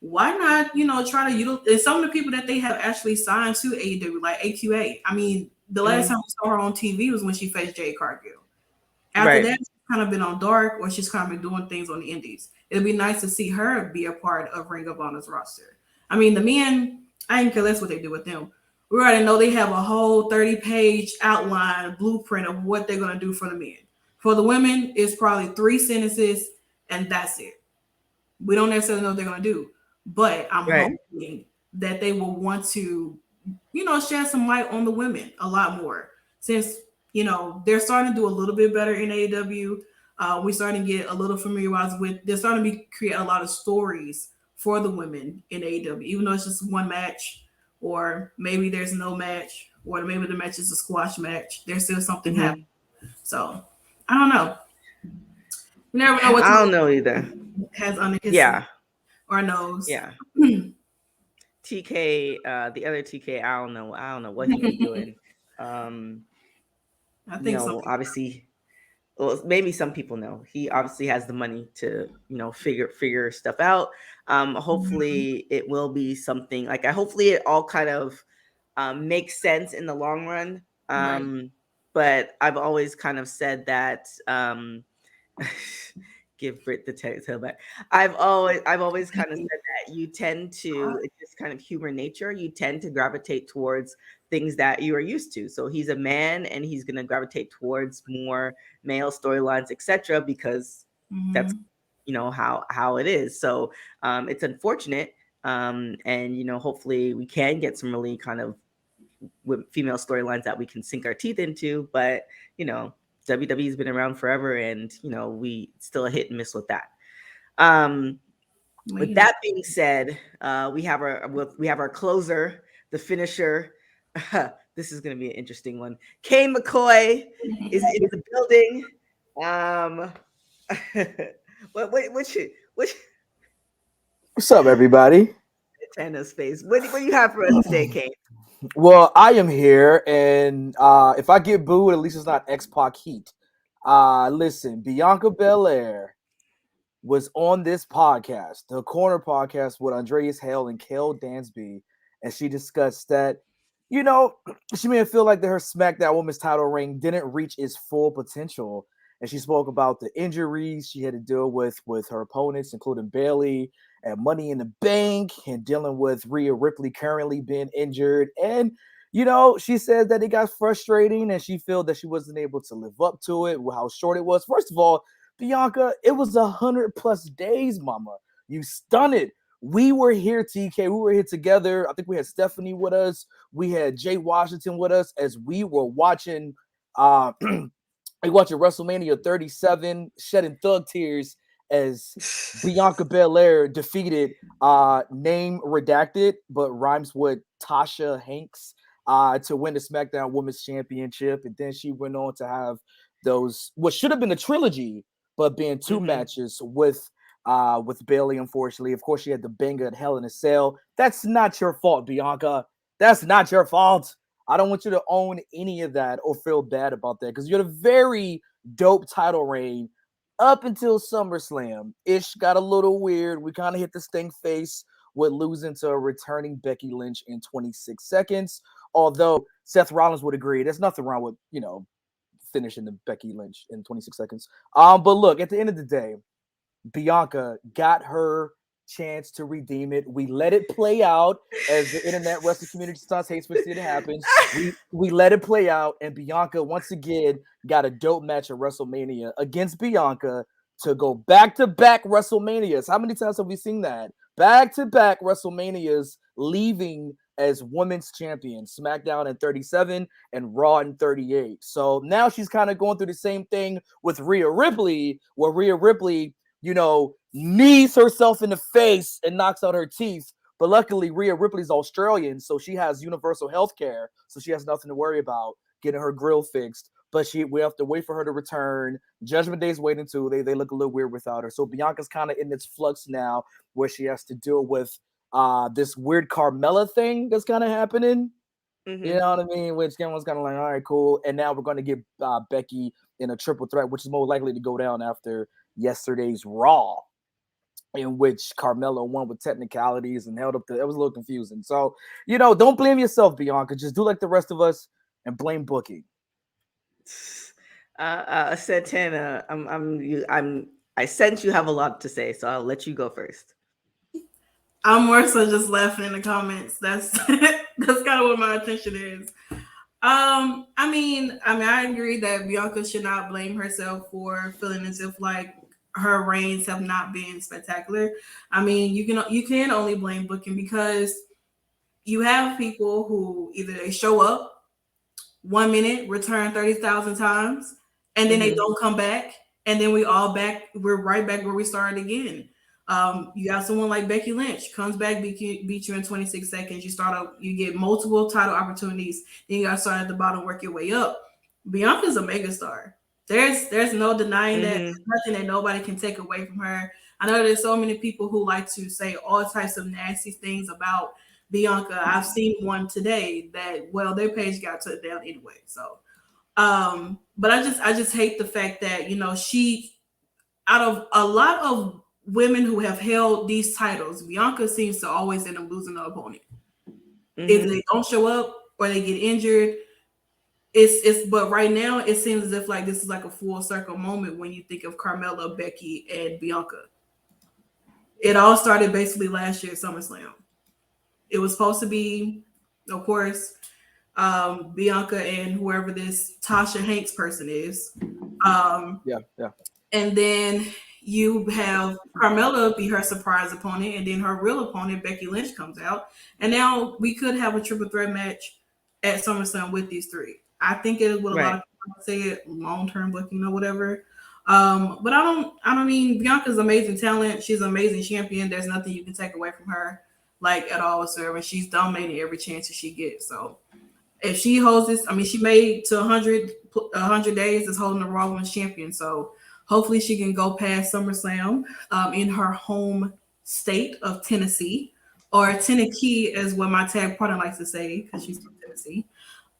Why not, try to utilize, and some of the people that they have actually signed to AEW, like AQA. I mean, the last time we saw her on TV was when she faced Jade Cargill. After that, she's kind of been on Dark, or she's kind of been doing things on the indies. It'd be nice to see her be a part of Ring of Honor's roster. I mean, the men, I didn't care less what they do with them. We already know they have a whole 30-page outline, blueprint of what they're going to do for the men. For the women, it's probably 3 sentences, and that's it. We don't necessarily know what they're going to do. But I'm hoping that they will want to, shed some light on the women a lot more. Since, they're starting to do a little bit better in AEW. We're starting to get a little familiarized with, they're starting to create a lot of stories for the women in AEW, even though it's just one match, or maybe there's no match, or maybe the match is a squash match. There's still something happening. So I don't know. You never know what I don't know either. has under his Yeah. or nose. Yeah. TK, the other TK, I don't know what he be doing. I think so. Obviously, well, maybe some people know he obviously has the money to, figure stuff out. Hopefully it will be something like hopefully it all kind of makes sense in the long run. Right. But I've always kind of said that give Brit the tail back. I've always kind of said that you tend to, it's just kind of human nature. You tend to gravitate towards things that you are used to. So he's a man and he's going to gravitate towards more male storylines, etc., because that's how it is. So it's unfortunate. And hopefully we can get some really kind of female storylines that we can sink our teeth into, but WWE's been around forever, and we still a hit and miss with that. With that being said, we have our closer, the finisher. This is going to be an interesting one. Kane McCoy is in the building. What's up, everybody? Tana's face. What do you have for us today, Kane? Well, I am here, and if I get booed, at least it's not X-Pac heat. Listen, Bianca Belair was on this podcast, the Corner podcast with Andreas Hale and Kel Dansby, and she discussed that, she made it feel like that her SmackDown Women's title reign didn't reach its full potential, and she spoke about the injuries she had to deal with her opponents, including Bayley, and Money in the Bank, and dealing with Rhea Ripley currently being injured. And, she said that it got frustrating and she felt that she wasn't able to live up to it, how short it was. First of all, Bianca, it was 100+ days, mama. You stunned. We were here, TK. We were here together. I think we had Stephanie with us. We had Jay Washington with us as we were watching WrestleMania 37, shedding thug tears as Bianca Belair defeated name redacted, but rhymes with Tasha Hanks to win the SmackDown Women's Championship. And then she went on to have those, what should have been a trilogy, but being two matches with Bayley, unfortunately. Of course, she had the banger at Hell in a Cell. That's not your fault, Bianca. That's not your fault. I don't want you to own any of that or feel bad about that, because you had a very dope title reign up until SummerSlam. Ish got a little weird. We kind of hit the stink face with losing to a returning Becky Lynch in 26 seconds. Although Seth Rollins would agree, there's nothing wrong with, finishing the Becky Lynch in 26 seconds. But look, at the end of the day, Bianca got her chance to redeem it. We let it play out, as the internet wrestling community sometimes hates when it happens. We let it play out, and Bianca once again got a dope match at WrestleMania against Bianca to go back-to-back WrestleManias. How many times have we seen that? Back-to-back WrestleManias, leaving as women's champion, SmackDown in 37 and Raw in 38. So now she's kind of going through the same thing with Rhea Ripley, where Rhea Ripley, knees herself in the face and knocks out her teeth. But luckily, Rhea Ripley's Australian, so she has universal health care, so she has nothing to worry about getting her grill fixed. But we have to wait for her to return. Judgment Day's waiting too. They look a little weird without her. So Bianca's kind of in this flux now, where she has to deal with this weird Carmella thing that's kind of happening. You know what I mean? Which everyone's kind of like, all right, cool. And now we're going to get Becky in a triple threat, which is more likely to go down after yesterday's Raw, in which Carmella won with technicalities and held up it was a little confusing. So, don't blame yourself, Bianca. Just do like the rest of us and blame booking. Santana, I sense you have a lot to say, so I'll let you go first. I'm more so just laughing in the comments. That's that's kind of what my attention is. I mean, I agree that Bianca should not blame herself for feeling as if like her reigns have not been spectacular. I mean, you can only blame booking, because you have people who either they show up 1 minute, return 30,000 times, and then they don't come back, and then we're right back where we started again. You got someone like Becky Lynch, comes back, beat you in 26 seconds. You get multiple title opportunities. Then you got to start at the bottom, work your way up. Bianca's a megastar. There's no denying that. Mhm. There's nothing that nobody can take away from her. I know there's so many people who like to say all types of nasty things about Bianca. I've seen one today that, well, their page got took down anyway. So but I just hate the fact that, you know, she, out of a lot of women who have held these titles, Bianca seems to always end up losing an opponent. Either they don't show up or they get injured. It's but right now it seems as if like this is like a full circle moment when you think of Carmella, Becky, and Bianca. It all started basically last year at SummerSlam. It was supposed to be, of course, Bianca and whoever this Tasha Hanks person is. Yeah. And then you have Carmella be her surprise opponent, and then her real opponent, Becky Lynch, comes out. And now we could have a triple threat match at SummerSlam with these three. I think it is what a lot of people say it, long-term booking or whatever. But I mean, Bianca's amazing talent. She's an amazing champion. There's nothing you can take away from her, like, at all whatsoever. She's dominating every chance that she gets. So if she holds this, I mean, she made to 100 days as holding the Raw Women's Champion. So hopefully she can go past SummerSlam in her home state of Tennessee, or Tennessee, as what my tag partner likes to say, because she's from Tennessee.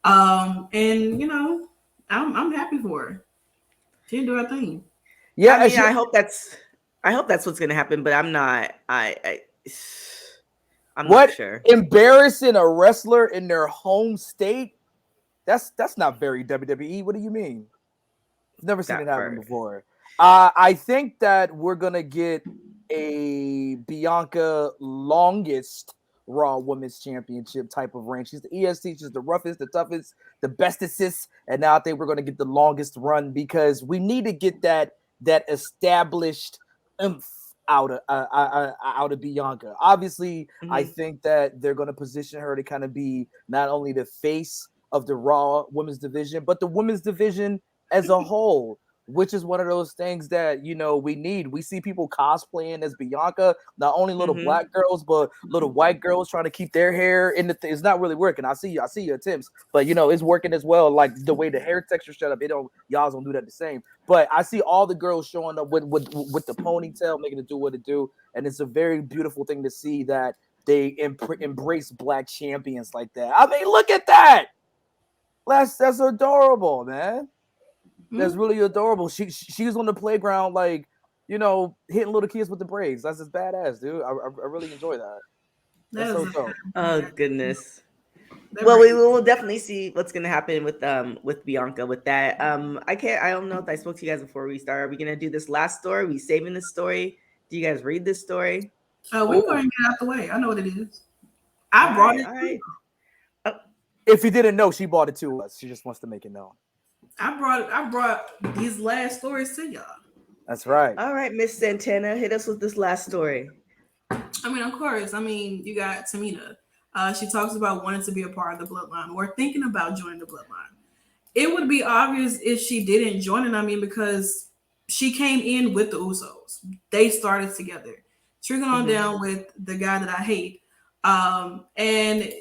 And you know, I'm happy for her. She didn't do her thing. Yeah, I mean, I hope that's what's gonna happen, but I'm not. I'm not sure. Embarrassing a wrestler in their home state? That's not very WWE. What do you mean? I've never seen it happen before. I think that we're gonna get a Bianca longest Raw Women's Championship type of reign. She's the EST. She's the roughest, the toughest, the bestest. And now I think we're going to get the longest run, because we need to get that established oomph out of Bianca. Obviously, I think that they're going to position her to kind of be not only the face of the Raw Women's division, but the women's division as a whole, which is one of those things that, you know, we need. We see people cosplaying as Bianca, not only little black girls, but little white girls trying to keep their hair in the it's not really working. I see your attempts, but you know, it's working as well. Like the way the hair texture set up, y'all don't do that the same. But I see all the girls showing up with the ponytail, making it do what it do. And it's a very beautiful thing to see that they embrace black champions like that. I mean, look at that. That's adorable, man. That's really adorable. She was on the playground, like, you know, hitting little kids with the braids. That's just badass, dude. I really enjoy that. That's so dope. Oh goodness. Well, we will definitely see what's gonna happen with Bianca with that. I don't know if I spoke to you guys before we start. Are we gonna do this last story? Are we saving this story? Do you guys read this story? We're going to get out the way. I know what it is. I brought it. All right. If you didn't know, she brought it to us. She just wants to make it known. I brought these last stories to y'all. That's right. All right, Miss Santana, hit us with this last story. I mean, of course. I mean, you got Tamina. She talks about wanting to be a part of the bloodline or thinking about joining the bloodline. It would be obvious if she didn't join it. I mean, because she came in with the Usos. They started together. Trickling on down with the guy that I hate. And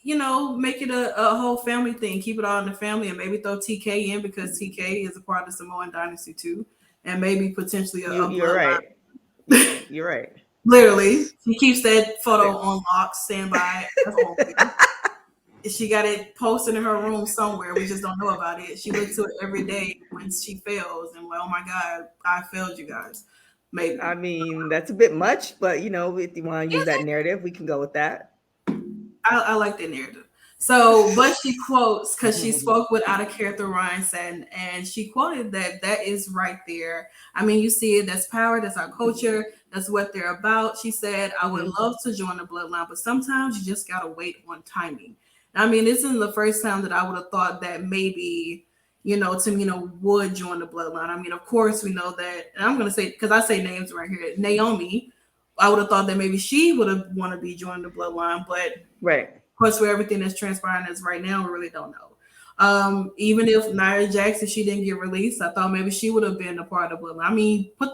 you know, make it a whole family thing. Keep it all in the family, and maybe throw TK in, because TK is a part of the Samoan dynasty too, and maybe potentially You're right. You're right. Literally, she keeps that photo on lock, standby. She got it posted in her room somewhere. We just don't know about it. She looks to it every day when she fails, and like, oh my God, I failed you guys. Maybe. I mean, that's a bit much, but you know, if you want to use that narrative, we can go with that. I like that narrative. So, but she quotes, because she spoke with out of character Ryan said, and she quoted that is right there. I mean, you see it. That's power. That's our culture. That's what they're about. She said, I would love to join the bloodline, but sometimes you just got to wait on timing. I mean, this isn't the first time that I would have thought that maybe, you know, Tamina would join the bloodline. I mean, of course, we know that, and I'm going to say, because I say names right here, Naomi, I would have thought that maybe she would have want to be joining the bloodline, but right. Of course, for everything that's transpiring as right now, we really don't know. Even if Nia Jax, if she didn't get released, I thought maybe she would have been a part of the bloodline. I mean, put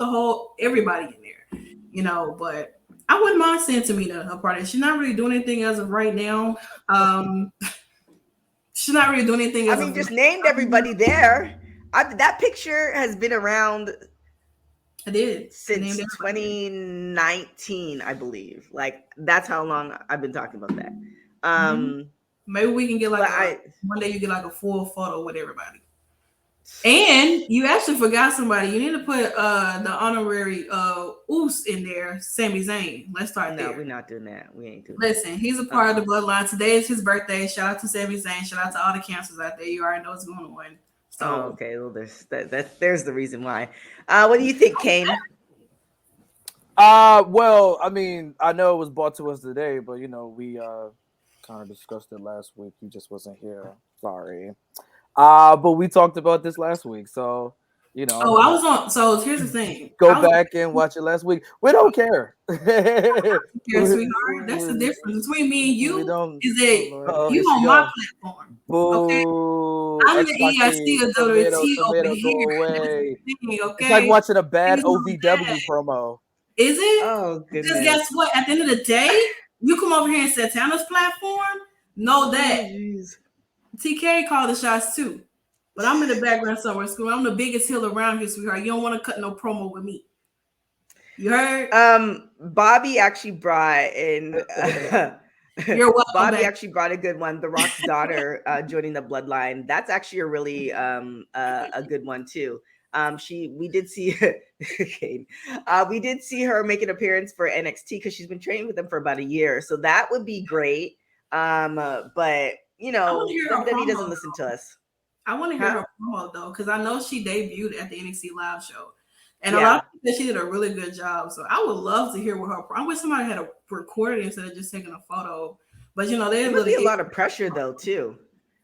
everybody in there, you know, but I wouldn't mind seeing Tamina a part of it. She's not really doing anything as of right now. She's not really doing anything. Just named everybody there. That picture has been around. I did since 2019, I believe. Like that's how long I've been talking about that. Maybe we can get like one day you get like a full photo with everybody. And you actually forgot somebody. You need to put the honorary Oos in there, Sami Zayn. Let's start there. No, we're not doing that. We ain't doing Listen, that. he's a part of the bloodline. Today is his birthday. Shout out to Sami Zayn. Shout out to all the cancers out there. You already know what's going on. So okay, well, there's the reason why. What do you think, Kane? Well, I mean, I know it was brought to us today, but we kind of discussed it last week. You just wasn't here. Sorry. But we talked about this last week, so Oh, I was on. So here's the thing. Go back and watch it last week. We don't care. Care, sweetheart. That's the difference between me and you. Is that you on my platform? Okay. I'm the EIC of WWT over here. Okay. It's like watching a bad OVW promo. Is it? Oh, goodness. Because guess what? At the end of the day, you come over here and Santana's platform. Know that TK called the shots too. But I'm in the background somewhere. I'm the biggest heel around here, sweetheart. You don't want to cut no promo with me. You heard? Bobby actually brought in. You're welcome. Bobby actually brought a good one. The Rock's daughter joining the bloodline. That's actually a really a good one too. We did see we did see her make an appearance for NXT because she's been training with them for about a year. So that would be great. But WWE doesn't listen to us. I want to hear her promo though, because I know she debuted at the NXT live show. And a lot of people said she did a really good job. So I would love to hear what her. I wish somebody had recorded it instead of just taking a photo. But there would be a lot of pressure though too.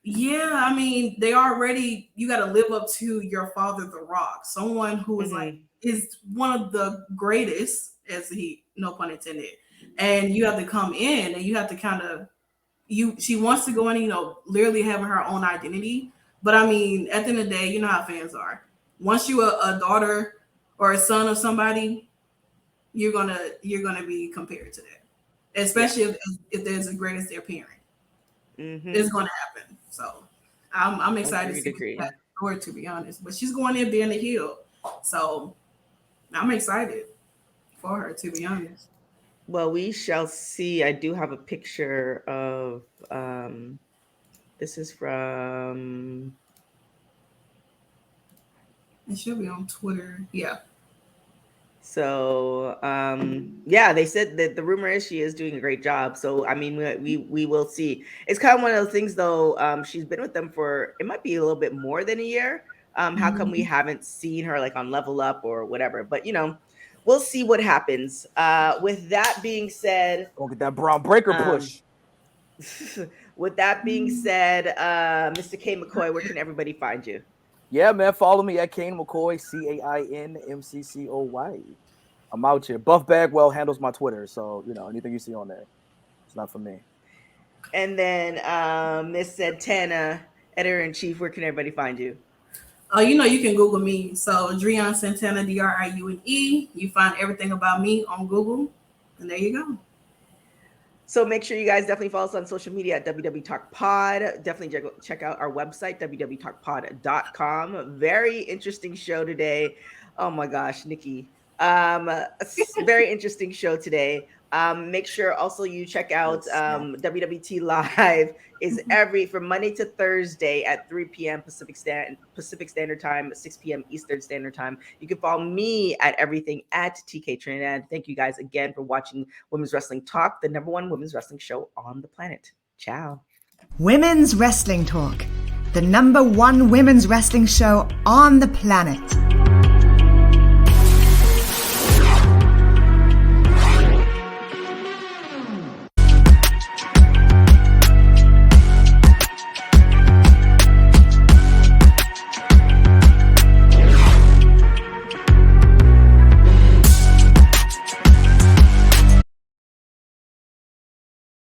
Yeah, I mean, you got to live up to your father, The Rock, someone who is is one of the greatest, no pun intended. And you have to come in and you have to kind of she wants to go in, literally having her own identity. But I mean, at the end of the day, you know how fans are. Once you a daughter or a son of somebody, you're gonna be compared to that, especially if there's a greatest their parent. It's gonna happen. So I'm excited to see that story, to be honest. But she's going in being a heel, so I'm excited for her, to be honest. Well, we shall see. I do have a picture of this is from. It should be on Twitter. Yeah. So they said that the rumor is she is doing a great job. So I mean, we will see. It's kind of one of those things though. She's been with them for it might be a little bit more than a year. How come we haven't seen her like on Level Up or whatever? But we'll see what happens. With that being said, go get that Braun Breaker push. With that being said, Mr. K McCoy, where can everybody find you? Yeah, man, follow me at Kane McCoy, CainMcCoy. I'm out here. Buff Bagwell handles my Twitter, so anything you see on there, it's not for me. And then Miss Santana, editor-in-chief, where can everybody find you? You can Google me. So Drian Santana, Driune. You find everything about me on Google, and there you go. So make sure you guys definitely follow us on social media at WW Talk Pod. Definitely check out our website, www.talkpod.com. Very interesting show today. Oh my gosh, Nikki. Very interesting show today. Make sure also you check out WWT Live is from Monday to Thursday at 3 p.m. Pacific Standard Time, 6 p.m. Eastern Standard Time. You can follow me at everything at TK Trinidad. Thank you guys again for watching Women's Wrestling Talk, the #1 women's wrestling show on the planet. Ciao. Women's Wrestling Talk, the #1 women's wrestling show on the planet.